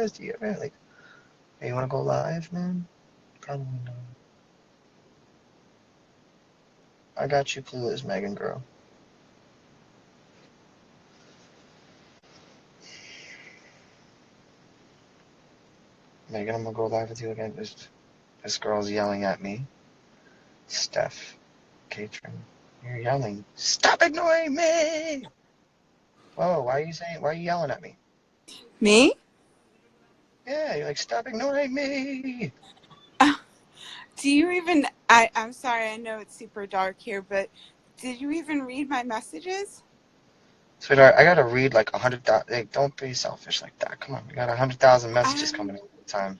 videos? Do you ever, like, hey, you want to go live, man? Probably not. I got you clueless, Megan girl. Megan, I'm gonna go live with you again. This girl's yelling at me. Steph, Katrin, you're yelling. Stop ignoring me! Whoa, why are you yelling at me? Me? Yeah, you're like, stop ignoring me! Do you even, I'm sorry, I know it's super dark here, but did you even read my messages? Sweetheart, I gotta read like 100,000. Hey, don't be selfish like that. Come on, we got 100,000 messages coming in all the time.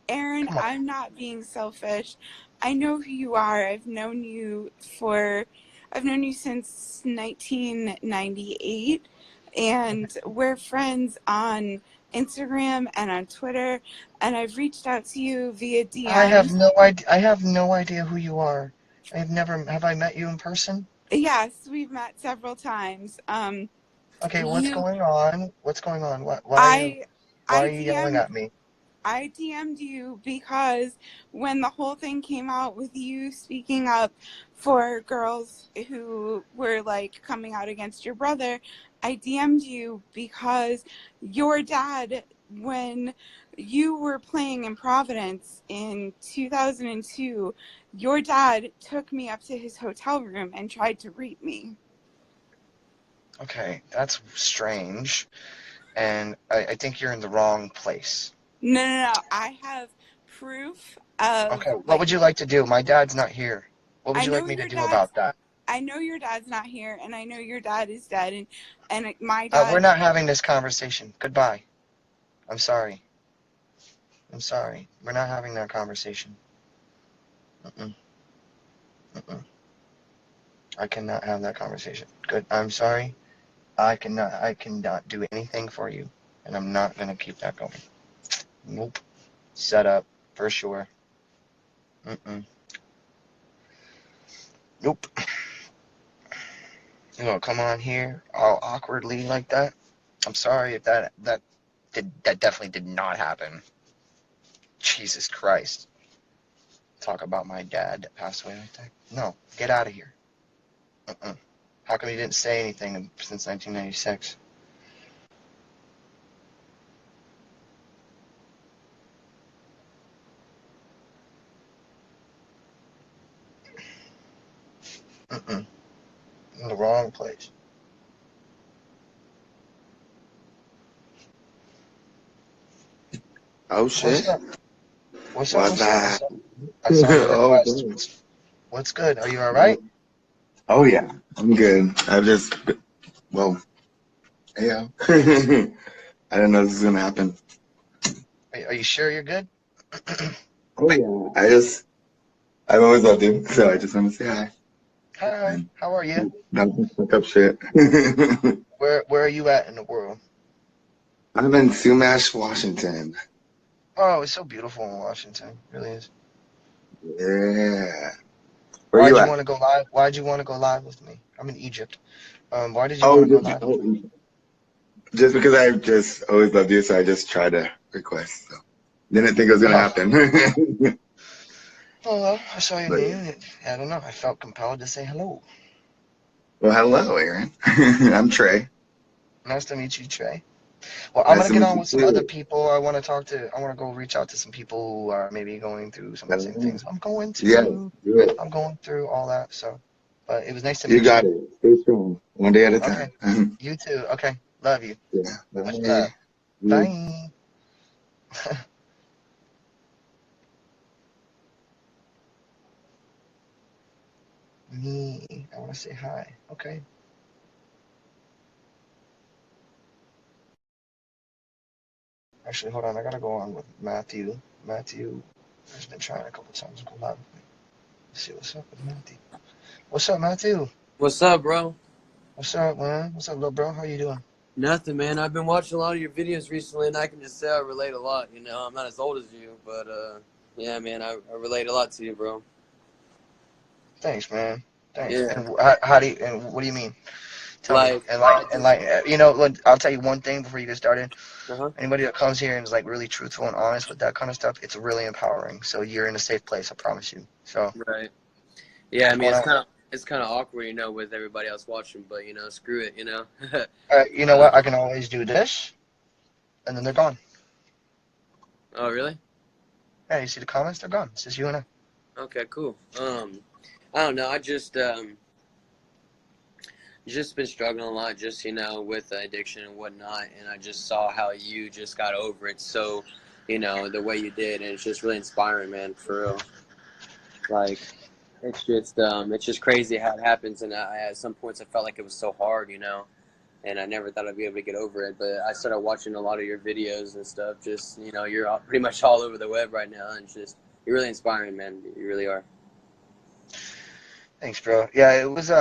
Aaron, Come on. I'm not being selfish. I know who you are. I've known you since 1998, and we're friends on Instagram and on Twitter, and I've reached out to you via I have DMs. no idea. I have no idea who you are. Have I met you in person? Yes, we've met several times. Okay, what's You, going on? What's going on? I, Why I are you yelling DM'd at me? I DM'd you because when the whole thing came out with you speaking up for girls who were like coming out against your brother, I DM'd you because your dad, when you were playing in Providence in 2002, your dad took me up to his hotel room and tried to rape me. Okay, that's strange, and I think you're in the wrong place. No. I have proof of Okay, what like, would you like to do? My dad's not here. What would I you like know me to your do dad's about that? I know your dad's not here, and I know your dad is dead, and my We're dad. not having this conversation. Goodbye. I'm sorry. I'm sorry. We're not having that conversation. Mm-mm. Mm-mm. I cannot have that conversation. Good. I'm sorry. I cannot do anything for you, and I'm not gonna keep that going. Nope. Set up for sure. Mm-mm. Nope. You gonna come on here all awkwardly like that? I'm sorry if that definitely did not happen. Jesus Christ. Talk about my dad that passed away like that. No, get out of here. Mm-mm. How come you didn't say anything since 1996? Mm-mm. In the wrong place. Oh What's shit. up? What's up? What's What's up? that? I saw your Oh request. boy. What's good? Are you all right? Oh yeah. I'm good. Well, yeah. I didn't know this was gonna happen. Are you sure you're good? Oh yeah. I've always loved you, so I just want to say hi. Hi. And How are you? not fuck up shit. Where are you at in the world? I'm in Sumash, Washington. Oh, it's so beautiful in Washington. It really is. Yeah. Where Why'd you you at? want to go live? Why'd you want to go live with me? I'm in Egypt. Why did you want Oh, to go live with me? just because I just always loved you, so I just tried to request. So didn't think it was gonna Oh, happen. well, I saw your But name. And I don't know. I felt compelled to say hello. well, hello, Aaron. I'm Trey. Nice to meet you, Trey. Well, I'm Nice gonna to get meet on you with some other too. people. I want to talk to. I want to go reach out to some people who are maybe going through some of the same things I'm going Yeah, through. do it. I'm going through all that. So, but it was nice to You meet got you. it. Stay strong. One day at a Okay. time. You too. Okay. Love you. Yeah. Much Bye. love. Bye. Me. I want to say hi. Okay. Actually, hold on. I gotta go on with Matthew. Matthew has been trying a couple times to go live with me. Let's see what's up with Matthew. What's up, Matthew? What's up, bro? What's up, man? What's up, little bro? How you doing? Nothing, man. I've been watching a lot of your videos recently, and I can just say I relate a lot. You know, I'm not as old as you, but yeah, man, I relate a lot to you, bro. Thanks, man. Thanks. Yeah. And how do you? And what do you mean? Tell me. Like, And I like, and just, like, you know, I'll tell you one thing before you get started. uh-huh. Anybody that comes here and is like really truthful and honest with that kind of stuff, it's really empowering. So you're in a safe place, I promise you. So Right. Yeah, I what's mean, going on? it's kind of awkward, you know, with everybody else watching, but, you know, screw it, you know? You know what? I can always do this, and then they're gone. Oh, really? Yeah, you see the comments? They're gone. It's just you and I. Okay, cool. I don't know. I just been struggling a lot, just, you know, with addiction and whatnot, and I just saw how you just got over it. So, you know, the way you did, and it's just really inspiring, man, for real. Like, it's just crazy how it happens, and at some points I felt like it was so hard, you know, and I never thought I'd be able to get over it. But I started watching a lot of your videos and stuff. Just, you know, you're pretty much all over the web right now, and you're really inspiring, man. You really are. Thanks, bro. Yeah, it was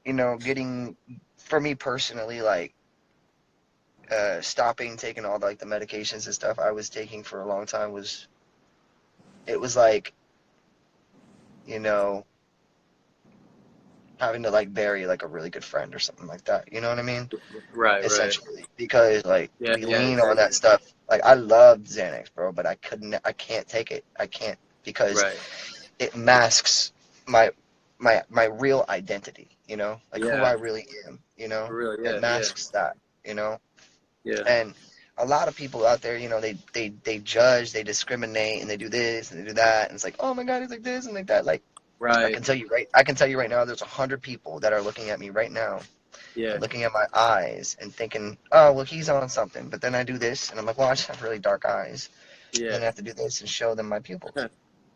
you know, getting for me personally, like stopping taking all like the medications and stuff I was taking for a long time was it was like, you know, having to like bury like a really good friend or something like that. You know what I mean? Right, right. Essentially, because like Yeah, we yeah, lean on that exactly. stuff. Like I loved Xanax, bro, but I can't take it. I can't because Right. it masks my my real identity. You know, like who Yeah, I really am. You know, for real. it Yeah, yeah, masks that. You know, yeah. and a lot of people out there, you know, they judge, they discriminate, and they do this and they do that, and it's like, oh my God, he's like this and like that. Like Right. I can tell you right now, there's 100 people that are looking at me right now Yeah, and looking at my eyes and thinking, oh, well, he's on something. But then I do this, and I'm like, well, I just have really dark eyes. And yeah. then I have to do this and show them my pupils.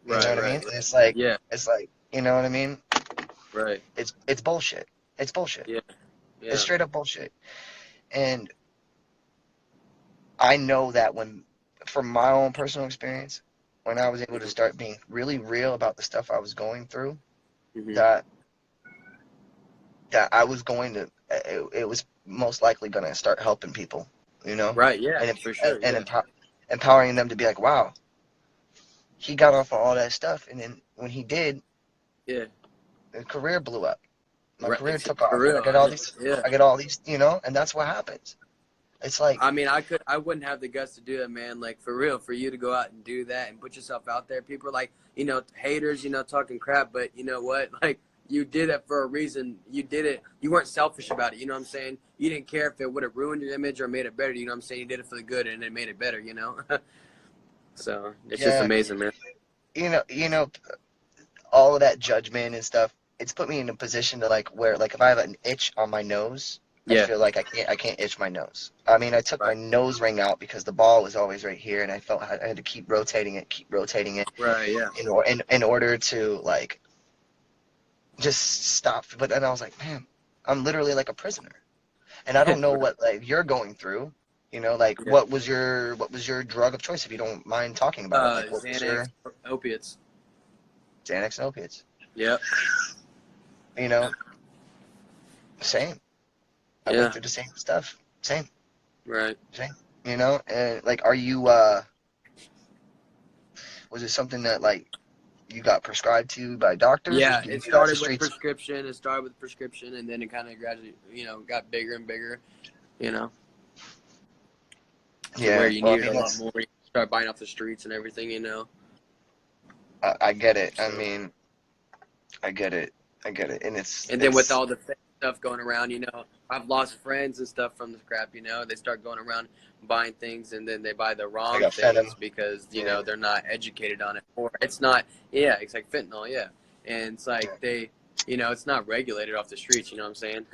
You know Right, what I right, mean? right. And Yeah, it's like, you know what I mean? right. It's bullshit. It's bullshit. Yeah, It's yeah. straight up bullshit. And I know that from my own personal experience, when I was able to Hmm. start being really real about the stuff I was going through, Hmm. that I was going to, it was most likely going to start helping people, you know, Right. Yeah, and for sure. and Yeah, empowering them to be like, wow, he got off of all that stuff, and then when he did, yeah. his career blew up. My Right. career took For off. real. I know. Yeah. I get all these, you know, and that's what happens. It's like, I mean, I wouldn't have the guts to do that, man. Like, for real, for you to go out and do that and put yourself out there. People are like, you know, haters, you know, talking crap, but you know what? Like, you did it for a reason. You did it. You weren't selfish about it. You know what I'm saying? You didn't care if it would have ruined your image or made it better. You know what I'm saying? You did it for the good and it made it better, you know? So it's just yeah, amazing, man. you know, all of that judgment and stuff, it's put me in a position to like where like if I have an itch on my nose, I Yeah. feel like I can't itch my nose. I mean, I took my Right. nose ring out because the ball was always right here, and I felt I had to keep rotating it Right. Yeah. in order to like just stop. But then I was like, man, I'm literally like a prisoner, and I don't know Right. what like you're going through. You know, like Yeah. what was your drug of choice if you don't mind talking about it? Like what was Xanax, your opiates. Xanax and opiates? Yep. You know, same. I went Yeah. through the same stuff. Same, Right. same. You know, and like, are you? Was it something that like you got prescribed to by doctors, or Yeah. did you It do that off the started with streets? prescription. It started with prescription, and then it kind of gradually, you know, got bigger and bigger. You know, to where Yeah. you Well, I needed mean, a lot that's more. You start buying off the streets and everything. You know. I get it. I So. mean, I get it. I get it, and And then with all the fake stuff going around, you know, I've lost friends and stuff from the crap. You know, they start going around buying things, and then they buy the I wrong got venom. things because you Yeah. know they're not educated on it, or it's not. Yeah, it's like fentanyl. Yeah, and it's like you know, it's not regulated off the streets. You know what I'm saying?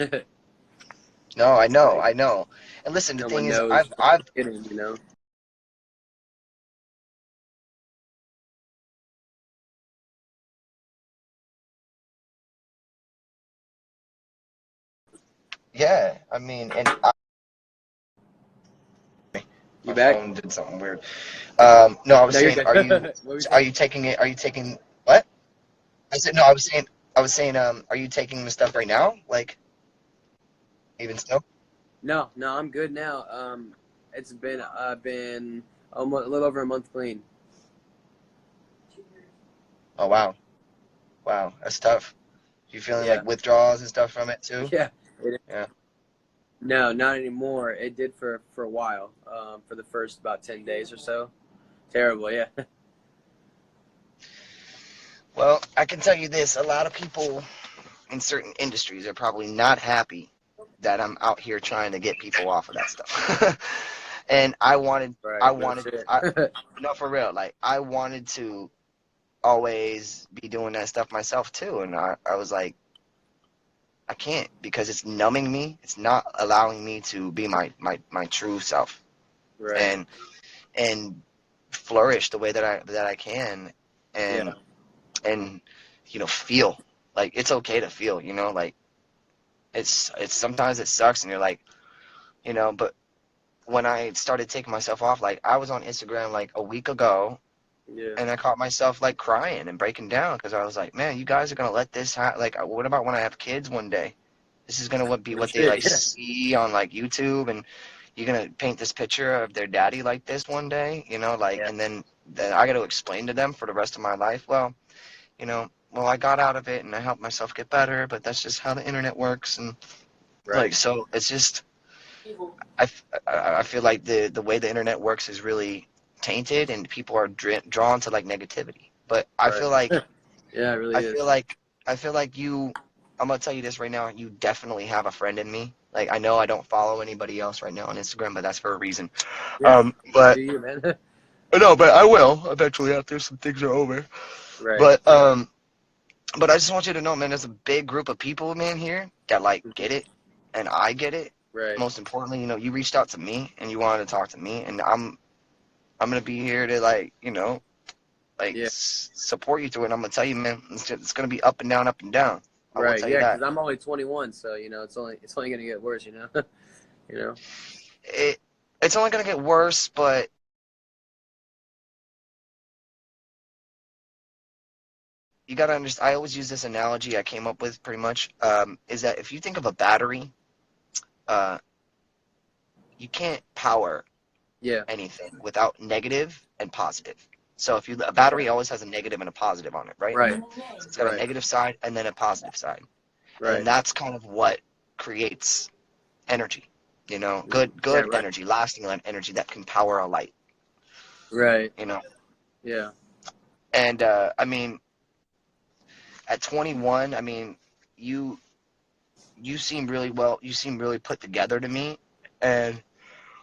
No, I It's know, like I know. And listen, the no thing one is, knows what I've they're getting. You know. yeah. I mean, and You my back? phone did something weird. No, I was No, you're saying, good. What were you are saying? you taking it? Are you taking what? I said no. I was saying, are you taking the stuff right now? Like even still? No, no, I'm good now. It's been almost a little over a month clean. Oh wow, wow, that's tough. You feeling Yeah, like withdrawals and stuff from it too? yeah. It, Yeah. No, not anymore. It did for a while, for the first about 10 days or so. Terrible, yeah. Well, I can tell you this: a lot of people in certain industries are probably not happy that I'm out here trying to get people off of that stuff. And I wanted, Right, no shit. no, for real, like I wanted to always be doing that stuff myself too. And I was like, I can't, because it's numbing me. It's not allowing me to be my true self Right, and and flourish the way that I can, yeah, and and feel like it's okay to feel, like it's sometimes it sucks and you're like, but when I started taking myself off, like I was on Instagram like a week ago, yeah. and I caught myself like crying and breaking down because I was like, man, you guys are gonna let this like what about when I have kids one day? This is gonna be No what they like shit, yeah. see on like YouTube, and you're gonna paint this picture of their daddy like this one day, like, Yeah, and then I got to explain to them for the rest of my life. Well, I got out of it and I helped myself get better, but that's just how the internet works, and right. like so it's just I feel like the way the internet works is really tainted, and people are drawn to like negativity. But I Right. feel like Yeah, it really I is. feel like I feel like you. I'm gonna tell you this right now. You definitely have a friend in me. Like I know I don't follow anybody else right now on Instagram, but that's for a reason. Yeah. But Do you, man? no, but I will eventually after some things are over. Right. But I just want you to know, man. There's a big group of people, man, here that like get it, and I get it. Right. Most importantly, you reached out to me and you wanted to talk to me, and I'm gonna be here to like Yeah. support you through it. I'm gonna tell you, man, it's gonna be up and down, up and down. I will Right. tell you Yeah, that. because I'm only 21, so it's only gonna get worse. You know. It's only gonna get worse, but you gotta understand. I always use this analogy I came up with pretty much. Is that if you think of a battery, uh, you can't power Yeah. anything without negative and positive. So if a Yeah. battery always has a negative and a positive on it, right? Right. So it's got a Right. negative side and then a positive side, and then Right. that's kind of what creates energy. Yeah. Good Right. energy, lasting energy that can power a light. Right. You know, Yeah. and I mean, at 21, I mean, you you seem really well. You seem really put together to me, and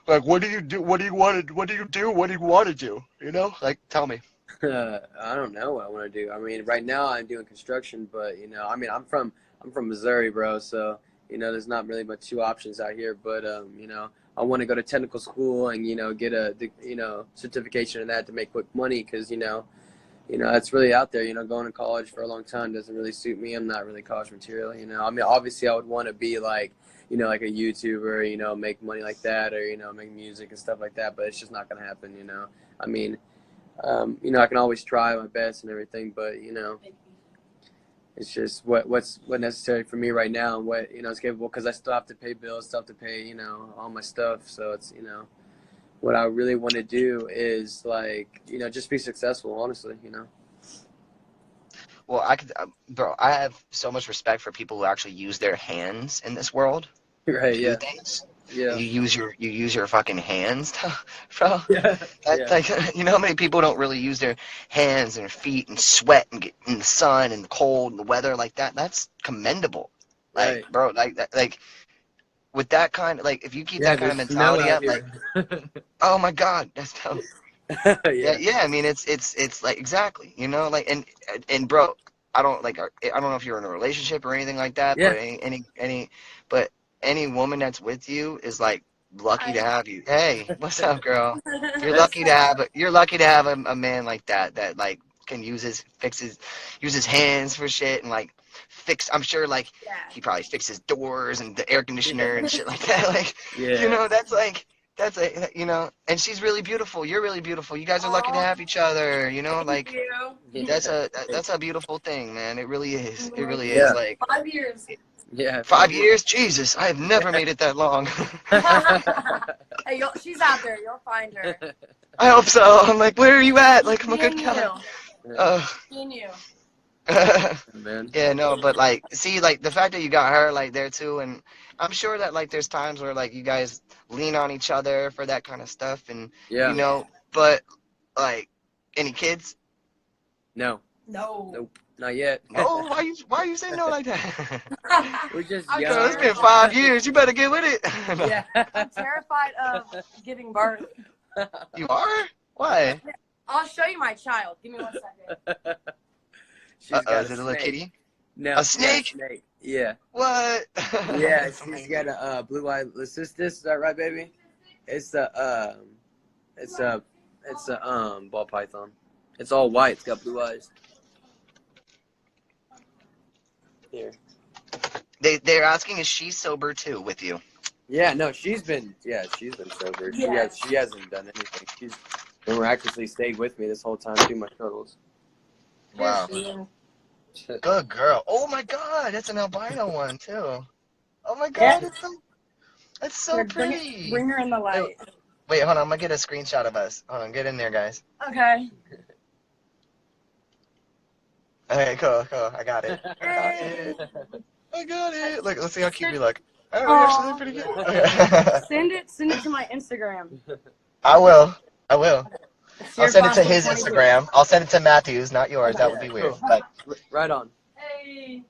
like, what do you do? What do you want to? What do you do? What do you want to do? Like, tell me. I don't know what I want to do. I mean, right now I'm doing construction, but I mean, I'm from Missouri, bro. So there's not really much two options out here. But I want to go to technical school and get a certification in that to make quick money because it's really out there. Going to college for a long time doesn't really suit me. I'm not really college material. I mean, obviously I would want to be like like a YouTuber. Make money like that, or make music and stuff like that. But it's just not gonna happen. I mean. I can always try my best and everything, but it's just what's necessary for me right now and what is capable because I still have to pay bills, still have to pay all my stuff. So it's what I really want to do is like just be successful, honestly. Well, bro. I have so much respect for people who actually use their hands in this world Right? to do Yeah. things. And Yeah. you use your fucking hands, bro. Yeah. That Yeah. like how many people don't really use their hands and their feet and sweat and get in the sun and the cold and the weather like that. That's commendable. Like, Right. bro, like that, like with that kind of like if you keep Yeah. that kind There's of snow mentality out up, like, here. oh my God, that's dope. Yeah, Yeah. yeah. I mean, it's like exactly, like and bro, I don't like I don't know if you're in a relationship or anything like that, but Yeah. but any woman that's with you is like lucky to have you. Hey, what's up, girl? That's You're lucky to have a man like that like can use his hands for shit and like fix. I'm sure like he probably fixes doors and the air yeah. conditioner and shit like that. Like Yeah. that's like. That's a, and she's really beautiful. You're really beautiful. You guys are lucky to have each other. Like that's Yeah. a beautiful thing, man. It really is. It really is. Yeah. Like 5 years. Yeah. 5 years, Jesus, I have never made it that long. Hey, she's out there. You'll find her. I hope so. I'm like, where are you at? Like, I'm a good Me guy. and you. Me and you. Man. Yeah, no, but like, see, like the fact that you got her like there too, and I'm sure that like there's times where like you guys lean on each other for that kind of stuff, and you Yeah. know, but like, any kids? No. No. Nope. Not yet. No, why you say no like that? We're just I'm Girl, it's young. been terrified. 5 years. You better get with it. Yeah. I'm terrified of giving birth. You are? Why? I'll show you my child. Give me 1 second. She's got Is a it a little snake. kitty? No, A she got a snake? snake. Yeah. What? Yeah, That's she's amazing. got a blue-eyed leucistus. Is that right, baby? It's a ball python. It's all white. It's got blue eyes. Here. They're asking, is she sober too with you? Yeah, no, she's been sober. Yeah. She hasn't done anything. She's miraculously stayed with me this whole time through my struggles. Wow. Here she is. Good girl. Oh my God, that's an albino one too. Oh my Yeah. God, it's so Here, pretty. bring her in the light. Wait, hold on, I'm gonna get a screenshot of us. Hold on, get in there, guys. Okay. Okay, cool. I got it. Hey. I got it. Look, let's see how cute we look. Oh, we Aw. actually look pretty good. Okay. Send it to my Instagram. I will. It's I'll your send it to Fossil his 22. Instagram. I'll send it to Matthew's, not yours. That would be Yeah, weird. cool. But Right on. Hey.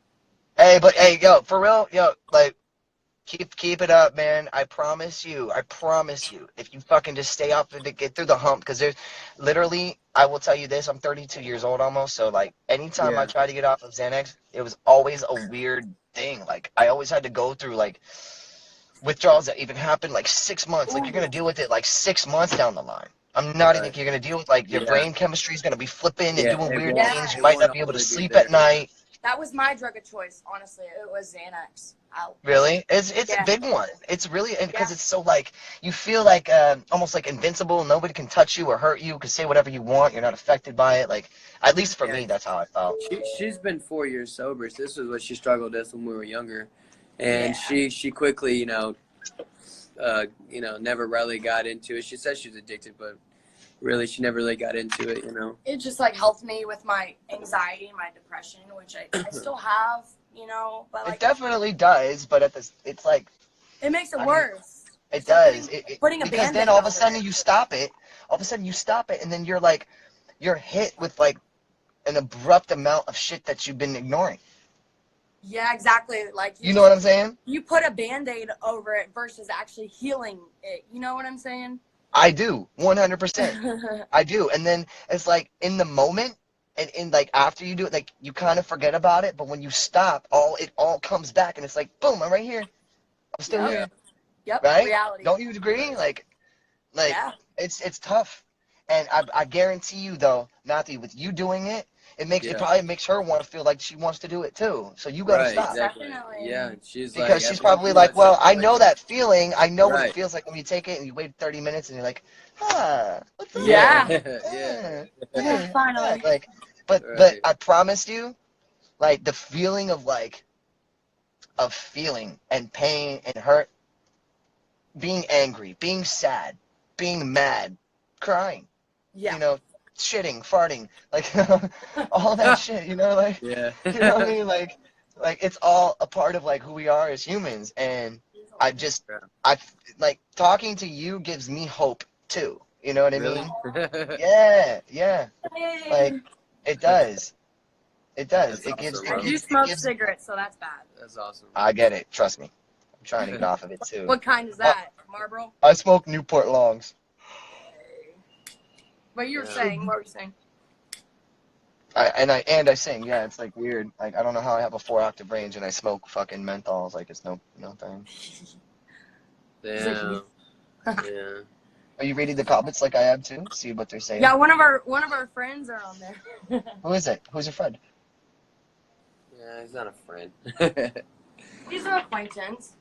hey, yo, for real, yo, like, keep it up, man. I promise you. If you fucking just stay up and get through the hump, because there's literally, I will tell you this. I'm 32 years old almost, so like, anytime I Yeah. try to get off of Xanax, it was always a weird thing. Like, I always had to go through like withdrawals that even happened like 6 months. Like, you're gonna deal with it like 6 months down the line. I'm not even. Right. You're gonna deal with like your Yeah. brain chemistry is gonna be flipping and Yeah. doing It weird won't. things. You It might won't not be able to always be sleep there. at night. That was my drug of choice, honestly. It was Xanax. Ow. Really, it's Yeah. a big one. It's really because Yeah. it's so like you feel like almost like invincible. Nobody can touch you or hurt you. You can say whatever you want. You're not affected by it. Like at least for Yeah. me, that's how I felt. She's been 4 years sober. So this was what she struggled with when we were younger, and Yeah. she quickly, never really got into it. She said she was addicted, but really, she never really got into it. It just like helped me with my anxiety and my depression, which I still have, but It like definitely does, but it's like it makes it I mean, worse. it It's like does. putting a Because Band-Aid then all of a over sudden it. you stop it. All of a sudden you stop it, and then you're hit with like an abrupt amount of shit that you've been ignoring. Yeah, exactly. Like You know what I'm saying? you put a Band-Aid over it versus actually healing it. You know what I'm saying? I do, 100%. I do. And then it's like in the moment and in like after you do it, like you kind of forget about it, but when you stop, it all comes back and it's like, boom, I'm right here. I'm still Yep. here. Yep. Right? Reality. Don't you agree? Like Yeah. it's tough. And I guarantee you though, Matthew, with you doing it, it probably makes her want to feel like she wants to do it too. So you gotta Right, stop. exactly. Definitely. Yeah, she's Because like, she's everyone probably like, wants well, I something know like that feeling. I know what it Right. feels like when you take it and you wait 30 minutes and you're like, what's that? Yeah. Yeah. Yeah, finally. Like, but Right. I promised you, like the feeling of feeling and pain and hurt, being angry, being sad, being mad, crying, Yeah. shitting, farting, like all that shit, like Yeah. you know what I mean, like it's all a part of like who we are as humans, and I like talking to you gives me hope too. You know what I Really? mean? Yeah. Like it does. It does. That's It gives. awesome, It bro. You gives. It smoke gives. cigarettes, so that's bad. That's awesome. I get it. Trust me. I'm trying to get off of it too. What kind is that? Marlboro? I smoke Newport Longs. What you were Yeah. saying? What were you saying? I sing. Yeah, it's like weird. Like I don't know how I have a 4-octave range and I smoke fucking menthols. Like it's no thing. Damn. Yeah. Are you reading the comments like I am too? See what they're saying. Yeah, one of our friends are on there. Who is it? Who's your friend? Yeah, he's not a friend. He's an acquaintance.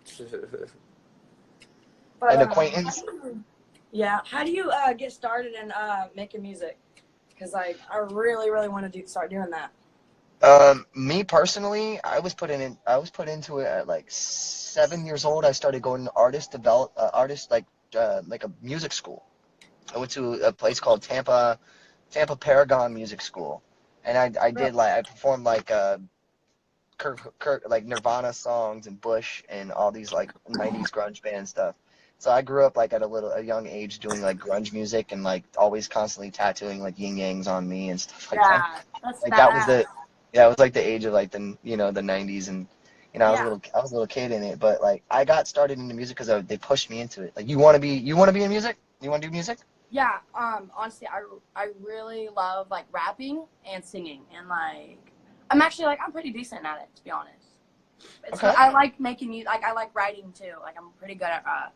But, An acquaintance? Yeah. How do you get started in making music? Because I really, really want to start doing that. Me personally, I was put into it at like 7 years old. I started going to artist like a music school. I went to a place called Tampa Paragon Music School, and I did like I performed like Kirk like Nirvana songs and Bush and all these like 90s grunge band stuff. So I grew up like at a young age doing like grunge music and like always constantly tattooing like yin yangs on me and stuff like that. Yeah, that's Like that was badass. the yeah, it was like the age of like the 90s, and I was Yeah. I was a little kid in it, but like I got started into music because they pushed me into it. Like you want to be in music? You want to do music? Yeah, honestly, I really love like rapping and singing, and like I'm pretty decent at it, to be honest. Okay. I like making music. Like I like writing too. Like I'm pretty good at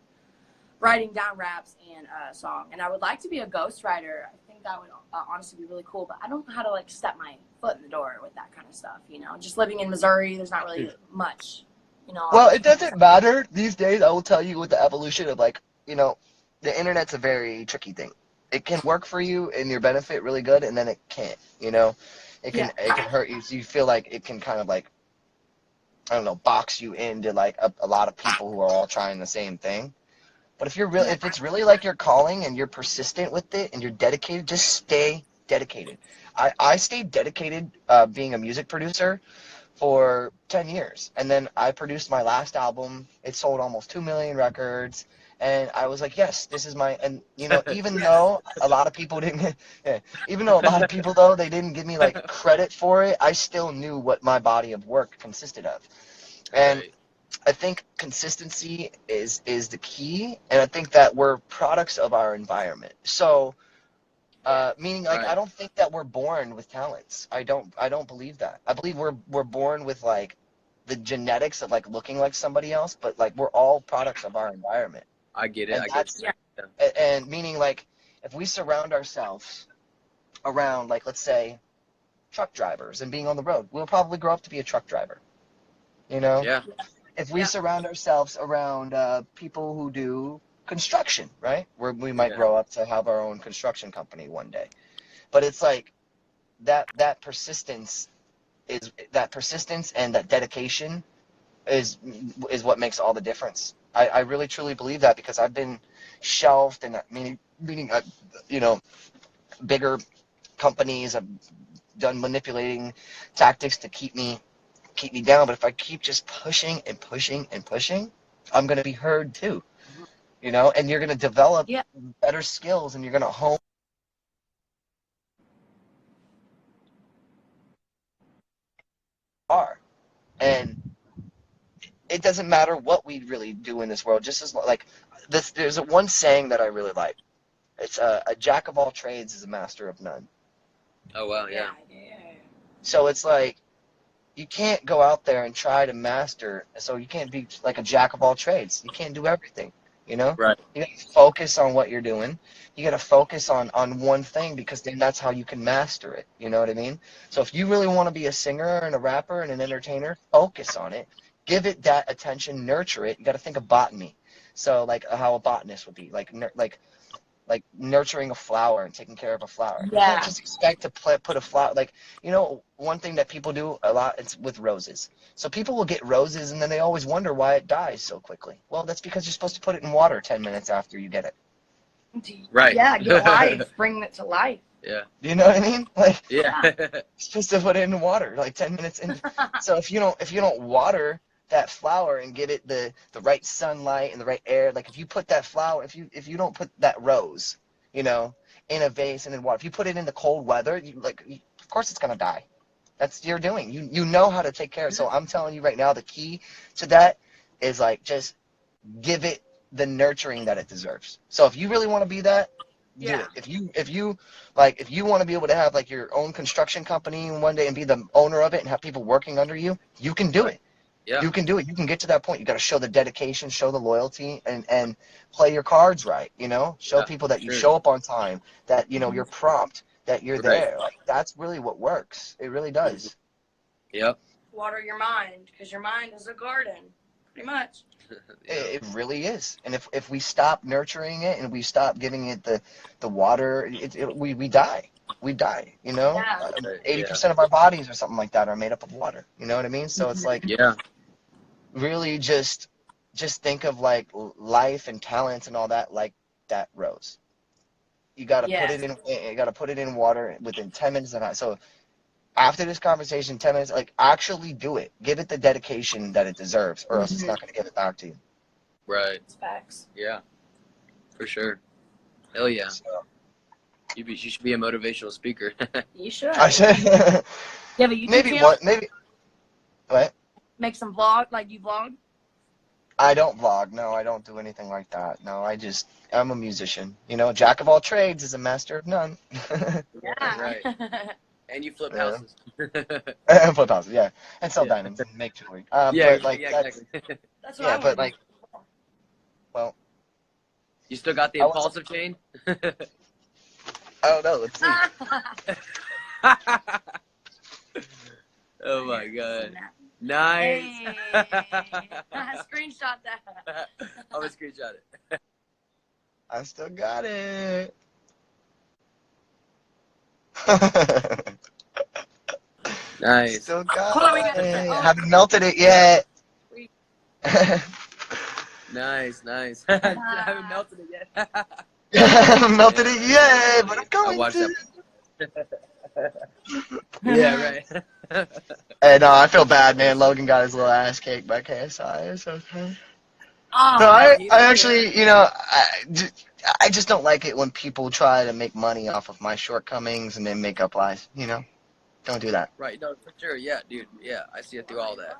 writing down raps and song. And I would like to be a ghostwriter. I think that would honestly be really cool. But I don't know how to like step my foot in the door with that kind of stuff. You know, just living in Missouri, there's not really much. You know. Well, it doesn't matter these days. I will tell you with the evolution of like, the internet's a very tricky thing. It can work for you and your benefit really good, and then it can't. It can hurt you. So you feel like it can kind of like, I don't know, box you into like a lot of people who are all trying the same thing. But if it's really like your calling and you're persistent with it and you're dedicated, just stay dedicated. I stayed dedicated being a music producer for 10 years. And then I produced my last album. It sold almost 2 million records. And I was like, yes, this is and even though a lot of people didn't, yeah, even though a lot of people though, they didn't give me like credit for it, I still knew what my body of work consisted of. And Right. I think consistency is the key. And I think that we're products of our environment. So, meaning like Right. I don't think that we're born with talents. I don't believe that. I believe we're born with like the genetics of like looking like somebody else, but like we're all products of our environment. I get it. And I get that's you. Yeah. and meaning like if we surround ourselves around like let's say truck drivers and being on the road, we'll probably grow up to be a truck driver. You know? Yeah. If we surround ourselves around people who do construction, right? Where we might Yeah. grow up to have our own construction company one day. But it's like that persistence and that dedication is what makes all the difference. I really truly believe that because I've been shelved and meaning bigger companies have done manipulating tactics to keep me down. But if I keep just pushing and pushing and pushing, I'm gonna be heard too. And you're gonna develop better skills and you're gonna hone are. And it doesn't matter what we really do in this world. Just as like this, there's one saying that I really like. It's a jack of all trades is a master of none. Oh wow. Yeah. So it's like you can't go out there and try to master. So you can't be like a jack of all trades. You can't do everything. Right. You got to focus on what you're doing. You got to focus on one thing because then that's how you can master it. You know what I mean? So if you really want to be a singer and a rapper and an entertainer, focus on it. Give it that attention, nurture it. You got to think of botany. So like how a botanist would be, like nurturing a flower and taking care of a flower. You can't just expect to put a flower like one thing that people do a lot it's with roses. So people will get roses and then they always wonder why it dies so quickly. Well, that's because you're supposed to put it in water 10 minutes after you get it. Right. Yeah, get life, bring it to life. Yeah. Do you know what I mean? Like Yeah. you're supposed to put it in water like 10 minutes in. So if you don't water that flower and give it the right sunlight and the right air, like if you put that flower, if you don't put that rose, in a vase and in water, if you put it in the cold weather, of course it's gonna die. That's you're doing. You know how to take care of it. So I'm telling you right now, the key to that is like just give it the nurturing that it deserves. So if you really want to be that, do it. If you want to be able to have like your own construction company one day and be the owner of it and have people working under you, you can do it. Yeah. You can do it. You can get to that point. You got to show the dedication, show the loyalty, and play your cards right. Show people that you show up on time, that you're prompt, that you're there. Like that's really what works. It really does. Yep. Water your mind, because your mind is a garden, pretty much. It really is. And if we stop nurturing it and we stop giving it the water, we die. We die. 80% of our bodies or something like that are made up of water. You know what I mean? So it's like really just think of like life and talents and all that like that rose. You got to put it in. You got to put it in water within 10 minutes of that. So after this conversation, 10 minutes, like, actually do it. Give it the dedication that it deserves, or else it's not going to give it back to you. Right. It's facts. Yeah. For sure. Hell yeah. So, You should be a motivational speaker. You should. I said, You have a YouTube maybe channel? what? Make some vlog, like you vlog? I don't vlog. No, I don't do anything like that. No, I'm a musician. You know, jack of all trades is a master of none. Yeah. Right. And you flip Yeah. houses. Flip houses, yeah. And sell Yeah. diamonds and make jewelry. Yeah, But, like, yeah, that's, exactly. That's what yeah, I but, want to like, well, You still got the I was- impulsive chain? I don't know. Let's see. Oh my god. do. Nice. Hey. Screenshot that. I'm gonna screenshot it. I still got it. Nice. Still got Hold on, we got- it. oh. Haven't melted it yet. Nice. I haven't melted it yet. Haven't melted it yet, but I'm I going watched to. Yeah, right. And I feel bad, man. Logan got his little ass kicked by KSI. It's okay. Oh, No, I actually, you know, I just don't like it when people try to make money off of my shortcomings and then make up lies. You know, don't do that. Right, no, for sure. Yeah, dude. Yeah, I see it through all that.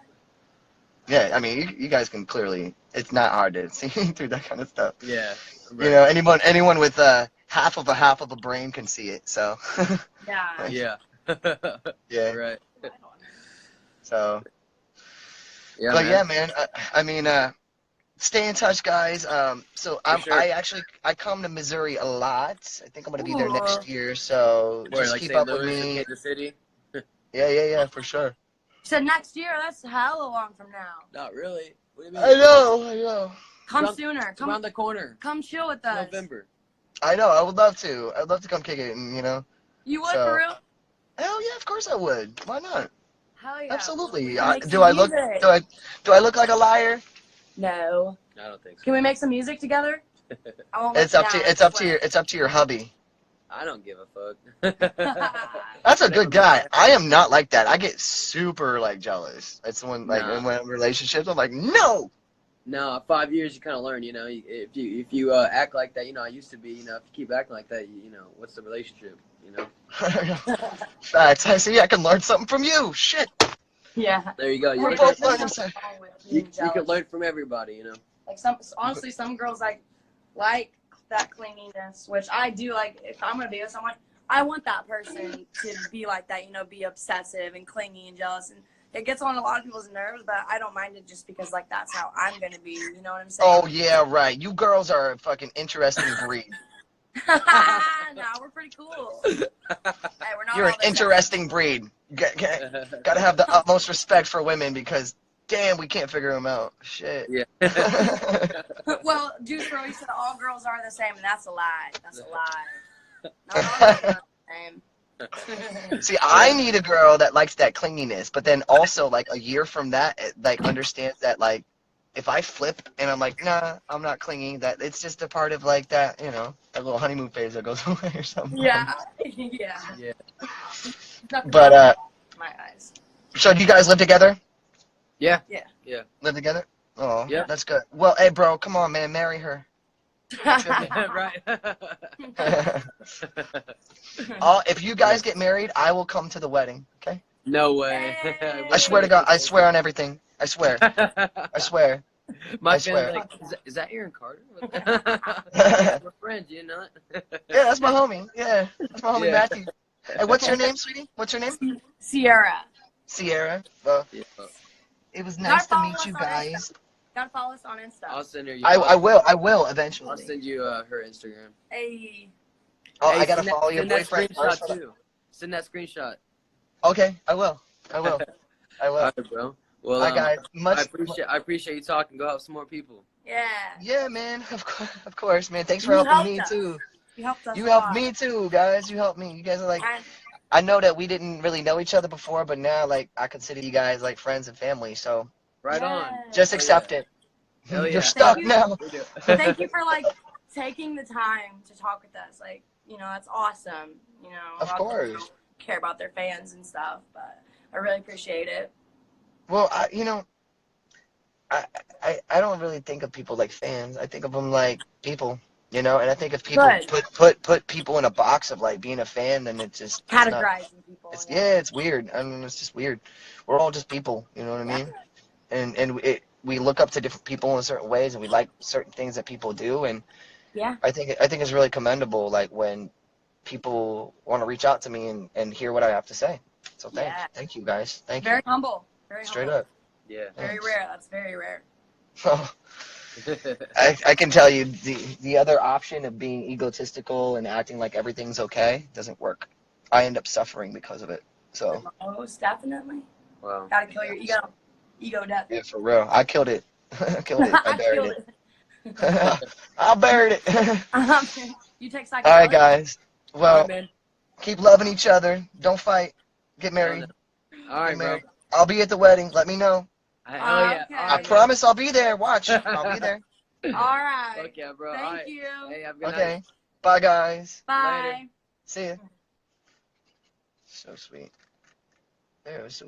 Yeah, I mean, you guys can clearly. It's not hard to see through that kind of stuff. Yeah. Right. You know, anyone with half of a brain can see it. So. yeah. Yeah. Yeah. Right. So. Yeah, But man. yeah, man. I mean, stay in touch, guys. So sure. I come to Missouri a lot. I think I'm gonna be there next year. So Where, just like keep St. up with Louis or me. Kansas City? Yeah, for sure. So next year, that's hella long from now. Not really. What do you mean? I know. Come Around- sooner. It's around the corner. Come chill with It's us. November. I know. I would love to. I'd love to come kick it, and you know. You would So- for real? Hell yeah, of course I would. Why not? Hell yeah. Absolutely. We can make Do some I look? music. Do I look like a liar? No. I don't think so. Can we make some music together? I won't let It's you up to down, it's I up to swear. your it's up to your hubby. I don't give a fuck. That's a good guy. I am not like that. I get super like jealous. It's when like Nah. in relationships, I'm like, no. No, 5 years you kind of learn. You know, if you act like that, you know, I used to be. You know, if you keep acting like that, you know, what's the relationship? You know. Facts. I see. I can learn something from you. Shit. Yeah. There you go. We're You, both There's learning. nothing wrong with you, being you can jealous. learn from everybody. You know. Like honestly, some girls like that clinginess, which I do. Like, if I'm gonna be with someone, I want that person to be like that. You know, be obsessive and clingy and jealous, and it gets on a lot of people's nerves. But I don't mind it just because like that's how I'm gonna be. You know what I'm saying? Oh yeah, right. You girls are a fucking interesting breed. Nah, we're pretty cool. Hey, we're not You're an all the same. interesting breed. Gotta have the utmost respect for women because damn, we can't figure them out. Shit. Yeah. Well, Juice WRLD said all girls are the same, and that's a lie. That's a lie. Not all girls are the same. See, I need a girl that likes that clinginess, but then also like a year from that, like understands that like if I flip and I'm like, nah, I'm not clingy, that it's just a part of like that, you know, that little honeymoon phase that goes away or something. Yeah, yeah. Yeah. Nothing But wrong with my eyes. so do you guys live together? Yeah. Live together? Oh, Yeah. that's good. Well, hey, bro, come on, man, marry her. Right. If you guys get married, I will come to the wedding. Okay? No way. Hey. I swear to God. I swear on everything. I swear. I swear. My I swear. family's like, is that Aaron Carter? We're friends, you know? Yeah, that's my homie. Yeah, that's my homie Yeah. Matthew. Hey, what's your name, sweetie? What's your name? Sierra. Sierra. Well, Yeah. it was Gotta nice to follow meet us you on guys. Gotta follow us on Insta. I'll send her. I will I'll eventually. send you her Instagram. Hey. Oh, Hey, I gotta send follow your send that boyfriend screenshot first. too. Send that screenshot. Okay, I will. I will. All right, bro. Well, Bye, guys. I appreciate you talking. Go help some more people. Yeah. Yeah, man. Of course, man. Thanks for You helping me helped us. too. You helped us. You a helped lot. me too, guys. You helped me. You guys are like. And I know that we didn't really know each other before, but now like I consider you guys like friends and family. So Right on. yes. just Hell accept yeah. it. Hell yeah. You're stuck Thank you. now. We do. Thank you for like taking the time to talk with us. Like, you know, that's awesome. You know, Of course. care about their fans and stuff, but I really appreciate it. Well, I don't really think of people like fans. I think of them like people, and I think if people Good. put people in a box of like being a fan, then it's not. Categorizing people. It's weird. I mean, it's just weird. We're all just people, you know what I mean? And we look up to different people in certain ways, and we like certain things that people do, and Yeah. I think it's really commendable, like when people want to reach out to me and hear what I have to say. So thank you guys. Thank Very you. humble. Very Straight humble. up. Yeah. Very Thanks. rare. That's very rare. I can tell you the other option of being egotistical and acting like everything's okay doesn't work. I end up suffering because of it. So Most definitely. Wow. Gotta kill your ego. Ego death. yeah, for real. I killed it. I killed it. I buried killed it. I buried it. You take All psychedelics? right, guys. All Well, right, man. keep loving each other. Don't fight. Get married. All right, Get bro. married. I'll be at the wedding. Let me know. Hell yeah. Okay. All I right, promise I'll be there. Watch. I'll be there. All right. Fuck yeah, bro. All Thank right. you. Hey, have a good night. Okay. Bye, guys. Bye. Later. See ya. So sweet. It was so